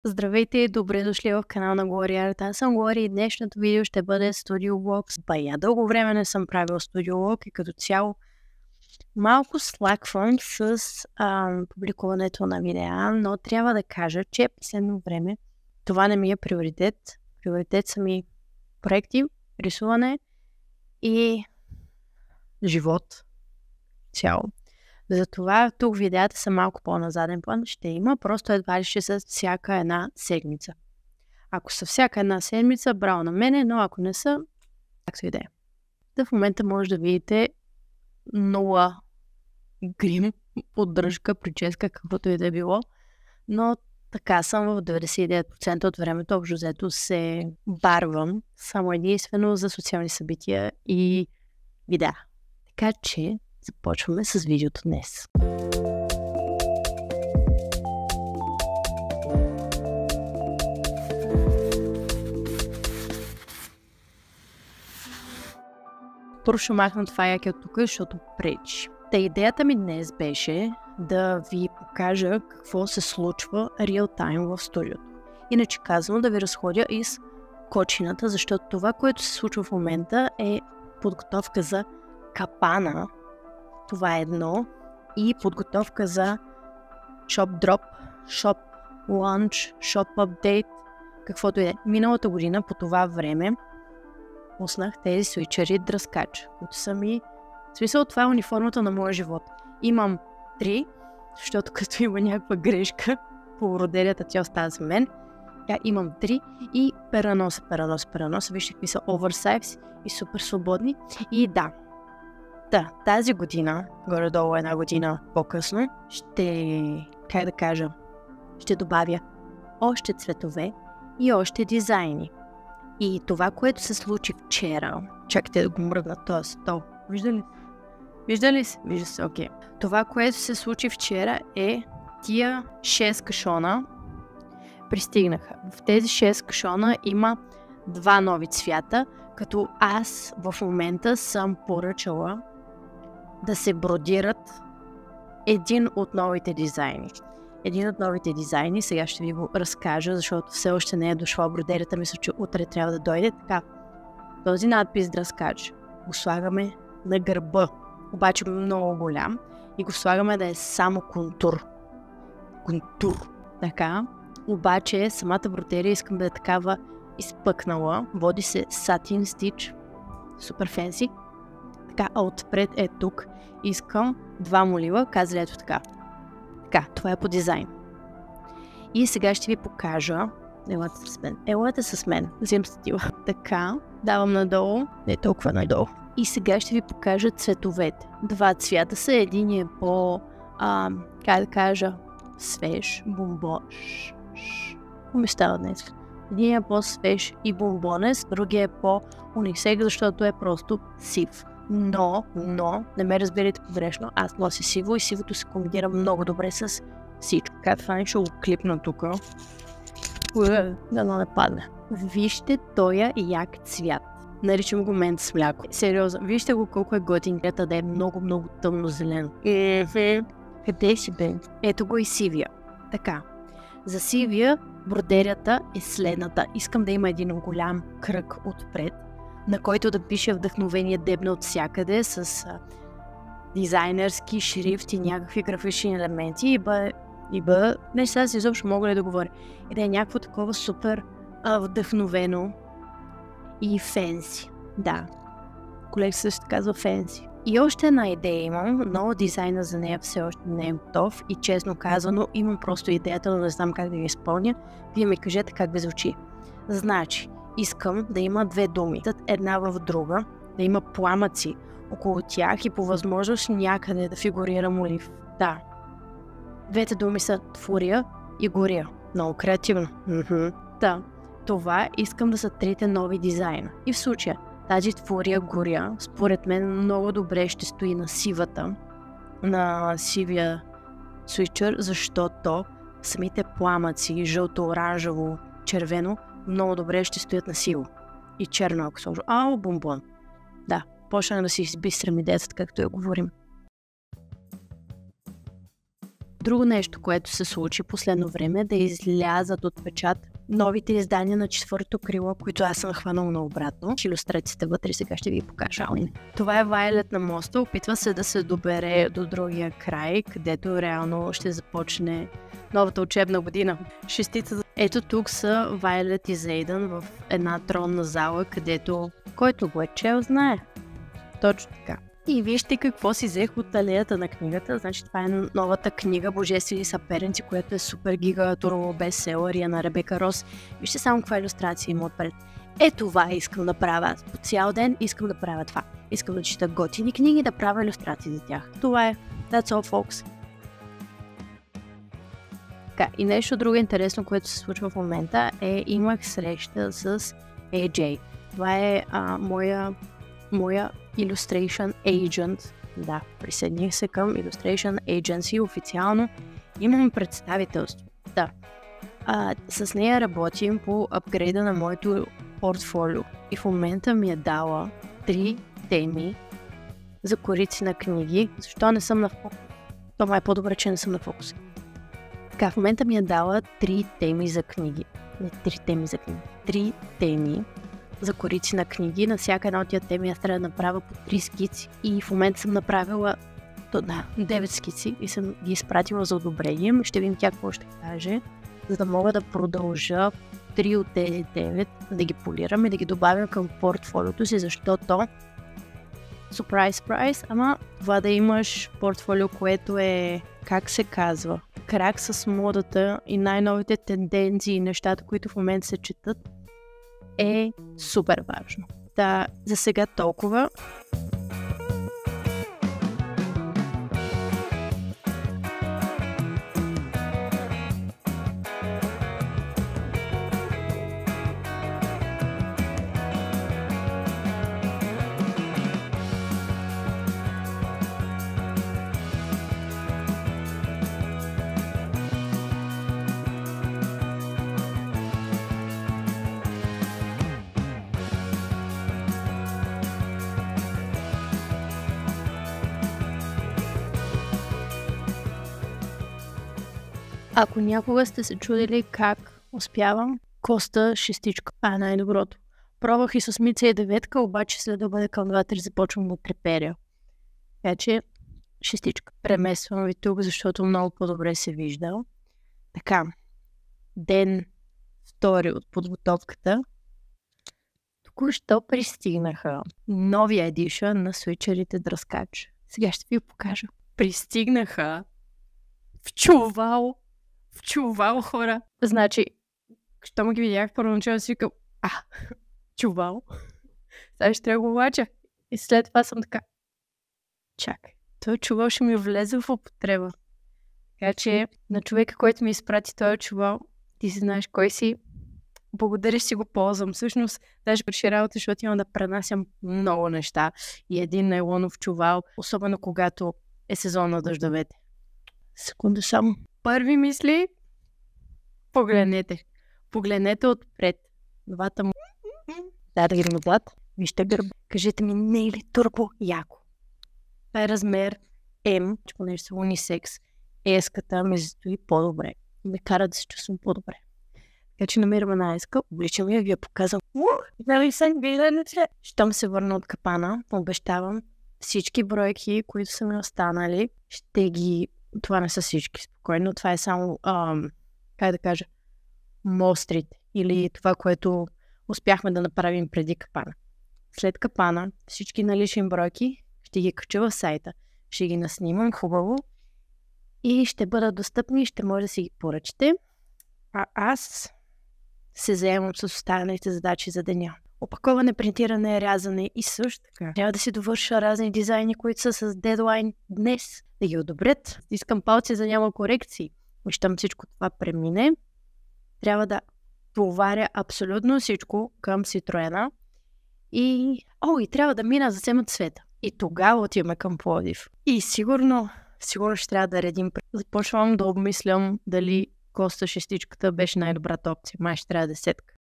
Здравейте и добре дошли в канал на Глори Арт. Аз съм Глори и днешното видео ще бъде студиолог. Бая дълго време не съм правил студиолог и като цяло малко слаквам с публикуването на видеа, но трябва да кажа, че последно време това не ми е приоритет. Приоритет са ми проекти, рисуване и живот цяло. Затова тук видеята са малко по-на заден план. Ще има, просто едва ли ще са всяка една седмица. Ако са всяка една седмица, браво на мене, но ако не са, както и да е. В момента може да видите нула грим, поддръжка, прическа, каквото и да е било. Но така съм в 99% от времето, общо взето се барвам само единствено за социални събития и видеа. Така че започваме с видеото днес. Първо ще махна това яке от тук, защото пречи. Та идеята ми днес беше да ви покажа какво се случва real time в студиото. Иначе казано да ви разходя из кочината, защото това, което се случва в момента е подготовка за капана. Това е едно. И подготовка за Shop Drop, Shop Launch, Shop Update, каквото и е. Миналата година по това време пуснах тези свичери дръскач, които са ми... В смисъл, това е униформата на моя живот. Имам 3, защото като има някаква грешка по родерията, тя остава за мен. Имам 3 и пераноса. Вижте какви са оверсайз и супер свободни. И да, тази година, горе-долу една година по-късно, ще добавя още цветове и още дизайни. И това, което се случи вчера, чакайте да го мръдна този стол. Вижда ли се? Вижда се, окей. Това, което се случи вчера е тия 6 кашона пристигнаха. В тези 6 кашона има 2 нови цвята, като аз в момента съм поръчала да се бродират един от новите дизайни. Един от новите дизайни, сега ще ви го разкажа, защото все още не е дошла бродерията, мисля, че утре трябва да дойде. Така, този надпис дръскач го слагаме на гърба, обаче много голям, и го слагаме да е само контур. Така, обаче самата бродерия искам да е такава изпъкнала, води се Satin Stitch, супер фенси. Така, а отпред е тук. Искам 2 молива, казали ето така. Така, това е по дизайн. И сега ще ви покажа. Елате с мен. Взем стила. Така, давам надолу. Не толкова надолу. И сега ще ви покажа цветовете. 2 цвята са. Един е по, свеж, бомбош. Какво ми става днес? Един е по-свеж и бомбонес, другия е по-унисек, защото е просто сив. Но, не ме разберете погрешно, аз нося сиво и сивото се комбинира много добре с всичко. Как това ще го клипна тук. Да не падне. Вижте тоя як цвят. Наричам го мент с мляко. Сериозно, вижте го колко е готин, да е много тъмно зелено. Къде си бе? Ето го и сивия. Така. За сивия бродерията е следната. Искам да има един голям кръг отпред, на който да пише вдъхновение дебна от всякъде с дизайнерски шрифт и някакви графични елементи не сега си изобщо мога ли да говоря. И да е някакво такова супер вдъхновено и фенси. Да, колекцията се казва фенси. И още една идея имам, но дизайна за нея все още не е готов и честно казано имам просто идеята, но не знам как да я изпълня. Вие ми кажете как ви звучи. Значи, искам да има 2 думи, една в друга, да има пламъци около тях и по възможност някъде да фигурира молив. Да. 2 думи са фурия и гория. Много креативно. Да. Това искам да са 3 нови дизайна. И в случая тази фурия горя, според мен много добре ще стои на сивата, на сивия свичър, защото самите пламъци, жълто, оранжево, червено, много добре ще стоят на сиво. И черно, ако сложа. Бомбон. Да, почна да си избистрям идеята, както я говорим. Друго нещо, което се случи последно време, да излязат от печат новите издания на четвърто крило, които аз съм хванала наобратно. Илюстрациите вътре сега ще ви покажа. Това е Вайолет на моста. Опитва се да се добере до другия край, където реално ще започне новата учебна година. Шестица. Ето тук са Вайолет и Зейдън в една тронна зала, където който го е чел знае. Точно така. И вижте какво си взех от алеята на книгата. Значи това е новата книга Божествени съперници, която е супер гига турбо бестселър и е на Ребека Рос. Вижте само каква илюстрация има отпред. Това искам да правя. По цял ден искам да правя това. Искам да чета готини книги и да правя илюстрации за тях. Това е. That's all, folks. Така, и нещо друго интересно, което се случва в момента е, имах среща с AJ. Това е моя Illustration Agent. Да, присъединих се към Illustration Agency официално. Имам представителство. Да. С нея работим по апгрейда на моето портфолио. И в момента ми е дала 3 теми за корици на книги. Защо не съм на фокус? Това е по-добре, че не съм на фокус. Така, в момента ми е дала 3 теми за книги. Не 3 теми за книги. 3 теми за корици на книги. На всяка една от тия теми аз трябва да направя по 3 скици. И в момента съм направила 9 скици и съм ги изпратила за одобрение. Ще видим тя какво ще каже, за да мога да продължа 3 от тези 9, да ги полирам и да ги добавя към портфолиото си, защото surprise, ама това да имаш портфолио, което е, как се казва, крак с модата и най-новите тенденции и нещата, които в момента се четат, е супер важно. Да, за сега толкова. Ако някога сте се чудили как успявам, коста шестичка. Най-доброто. Пробвах и с Мица и деветка, обаче след да бъде към 2-3 започвам да треперя. Така че шестичка. Премествам ви тук, защото много по-добре се вижда. Така. Ден втори от подготовката. Току-що пристигнаха новия едишън на свичерите дръскач. Сега ще ви покажа. Пристигнаха в чувал, хора. Значи, що му ги видях, първоначално си викам, чувал. Сега ще трябва да го влача. И след това съм така, чакай, той чувал ще ми влезе в употреба. Така че, на човека, който ми изпрати този чувал, ти си знаеш кой си, благодаря, си го ползвам. Всъщност, даже при работа, защото имам да пренасям много неща. И един нейлонов чувал, особено когато е сезон на дъждовете. Секунда само. Първи мисли, погледнете отпред. Двата му. Да ги отзад. Вижте гърба. Кажете ми, не е ли турбо яко? Това е размер М, че понеже са унисекс, еската ме стои по-добре. Ме кара да се чувствам по-добре. Така че намирам една еска, обличам я, ви я показвам. Щом се върна от капана, обещавам всички бройки, които са ми останали, ще ги... Това не са всички, спокойно. Това е само, как да кажа, мострите. Или това, което успяхме да направим преди капана. След капана, всички налични бройки ще ги кача в сайта. Ще ги наснимам хубаво и ще бъдат достъпни и ще може да си ги поръчате. А аз се заемам с останалите задачи за деня. Опаковане, принтиране, рязане и също така. Трябва да си довърша разни дизайни, които са с дедлайн днес. Да ги одобрят. Искам палци за няма корекции. И щом всичко това премине, трябва да товаря абсолютно всичко към Citroena. И трябва да мина за семът цвета. И тогава отиваме към Пловдив. И сигурно ще трябва да редим. Започвам да обмислям дали Коста шестичката беше най-добрата опция. Май ще трябва десетка.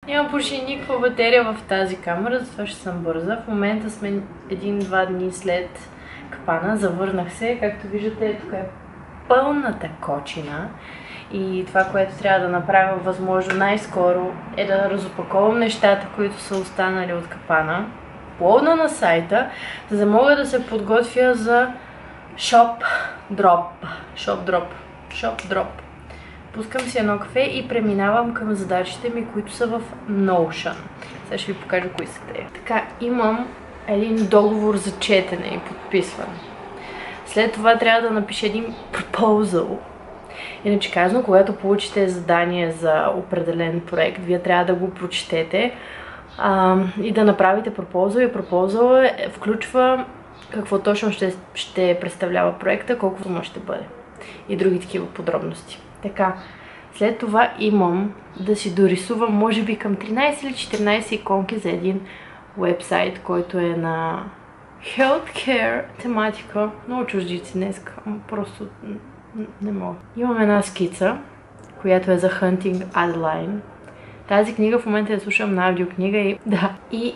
Няма почти никаква батерия в тази камера, затова ще съм бърза. В момента сме 1-2 дни след капана, завърнах се. Както виждате, тук е пълната кочина. И това, което трябва да направя възможно най-скоро е да разопаковам нещата, които са останали от капана. Плодна на сайта, за да мога да се подготвя за Shop Drop. Пускам си едно кафе и преминавам към задачите ми, които са в Notion. Сега ще ви покажа кои са те. Така, имам един договор за четене и подписване. След това трябва да напиша един proposal. Иначе казано, когато получите задание за определен проект, вие трябва да го прочетете и да направите proposal. И proposal включва какво точно ще представлява проекта, колко сума ще бъде и други такива подробности. Така, след това имам да си дорисувам може би към 13 или 14 иконки за един вебсайт, който е на healthcare тематика. Много чуждици днес, просто не мога. Имам една скица, която е за Hunting Adeline. Тази книга в момента я слушам на аудиокнига и да. И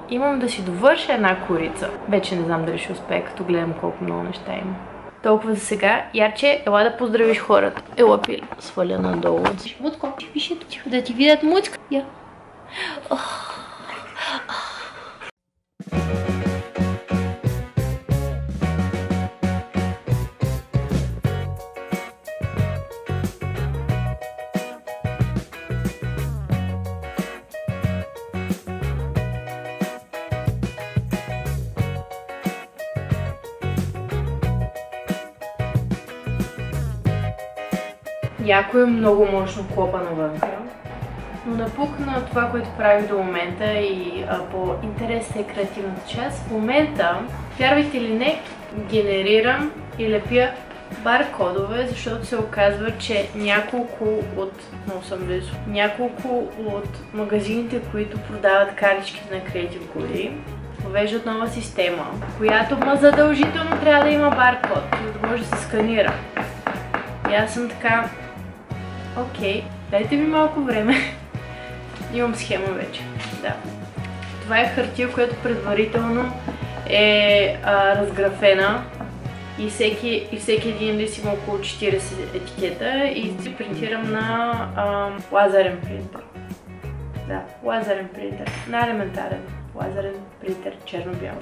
имам да си довърша една корица. Вече не знам дали ще успея, като гледам колко много неща има. Толкова за сега. Ярче, ела да поздравиш хората. Ела пили. Сваля надолу. Мутко, пиши тук, да ти видят муцка. Я. Яко е много мощно клопа навънка. Но напук на това, което правих до момента и по-интересна и креативната част, в момента, вярвайте или не, генерирам и лепя баркодове, защото се оказва, че няколко от магазините, които продават картичките на Creative Goody, въвеждат нова система, която задължително трябва да има баркод, за да може да се сканира. И аз съм така, окей, дайте ми малко време. Имам схема вече. Да. Това е хартия, която предварително е разграфена и всеки един лист има около 40 етикета и си принтирам на лазерен принтер. Да, лазерен принтер. На елементарен лазерен принтер, черно-бял.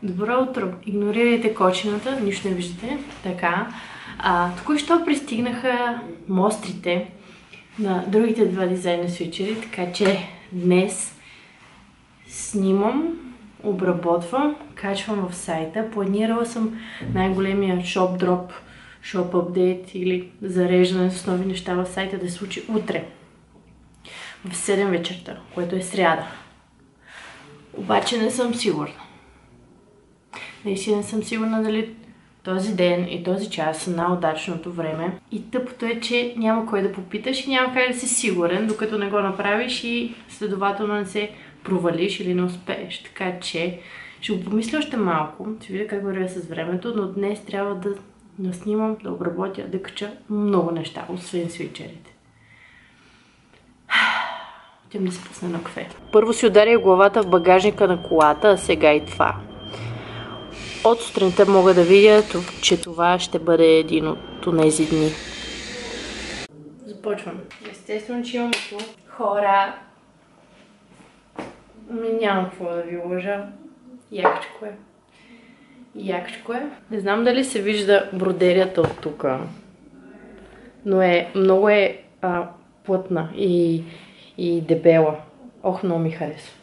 Добро утро! Игнорирайте кочината, нищо не виждате. Така. Току-що пристигнаха мострите на другите два дизайна свичери, така че днес снимам, обработвам, качвам в сайта. Планирала съм най-големия Shop Drop, Shop Update или зареждане с нови неща в сайта да се случи утре в 7 вечерта, което е сряда. Обаче не съм сигурна. Наистина не съм сигурна дали този ден и този час са най-удачното време. И тъпото е, че няма кой да попиташ и няма как да си сигурен, докато не го направиш и следователно не се провалиш или не успееш. Така че ще го помисля още малко, ще видя как вървя с времето, но днес трябва да наснимам, да обработя, да кача много неща, освен свичерите. Отивам да се пусна на кафе. Първо си ударя главата в багажника на колата, а сега и това. От сутринта мога да видя, че това ще бъде един от тези дни. Започвам. Естествено, че имам хора. Няма какво да ви лъжа. Якчко е. Якчко е. Не знам дали се вижда бродерията от тук. Но много е плътна и дебела. Ох, много ми харесва.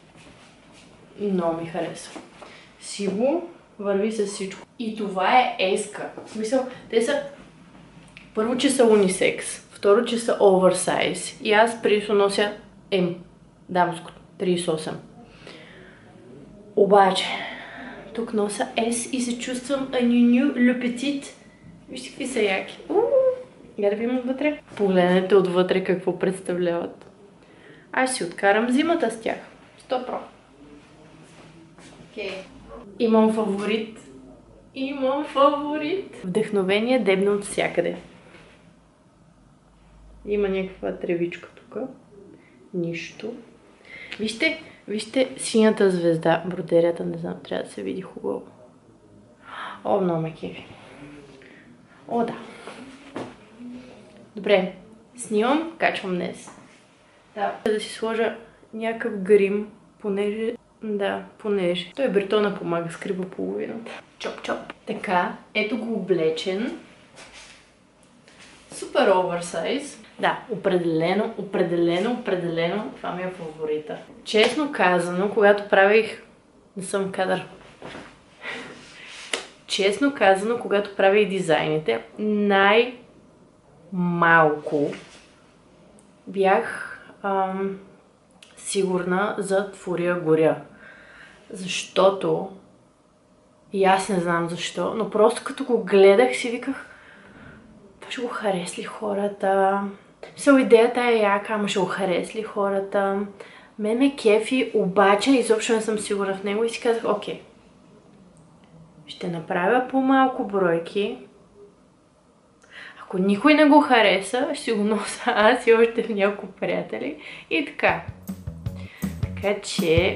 Много ми харесва. Сиво. Върви с всичко. И това е еска. В смисъл, те са първо, че са унисекс, второ, че са оверсайз. И аз предишно нося М. Дамско. 38. Обаче, тук нося S и се чувствам анюню люпетит. Вижте какви са яки. Я да видим отвътре. Погледнете отвътре какво представляват. Аз си откарам зимата с тях. 100%. Okay. Имам фаворит. Вдъхновение дебна от всякъде. Има някаква тревичка тук. Нищо. Вижте синята звезда. Бродерията, не знам, трябва да се види хубаво. О, много ме кефи. О, да. Добре, снимам, качвам днес. Да си сложа някакъв грим, понеже... Той бретона помага, скриба половината. Чоп-чоп. Така, ето го облечен. Супер оверсайз. Да, определено, това ми е фаворита. Честно казано, когато правих... Не съм кадър. Честно казано, когато правих дизайните, най-малко бях сигурна за Творя горя. Защото, и аз не знам защо, но просто като го гледах си виках, това ще го харесли хората. Идеята е яка, ама ще го харесли хората. Мен ме кефи, обаче изобщо не съм сигурна в него и си казах, окей. Ще направя по-малко бройки. Ако никой не го хареса, ще го нося аз и още няколко приятели. И така. Така че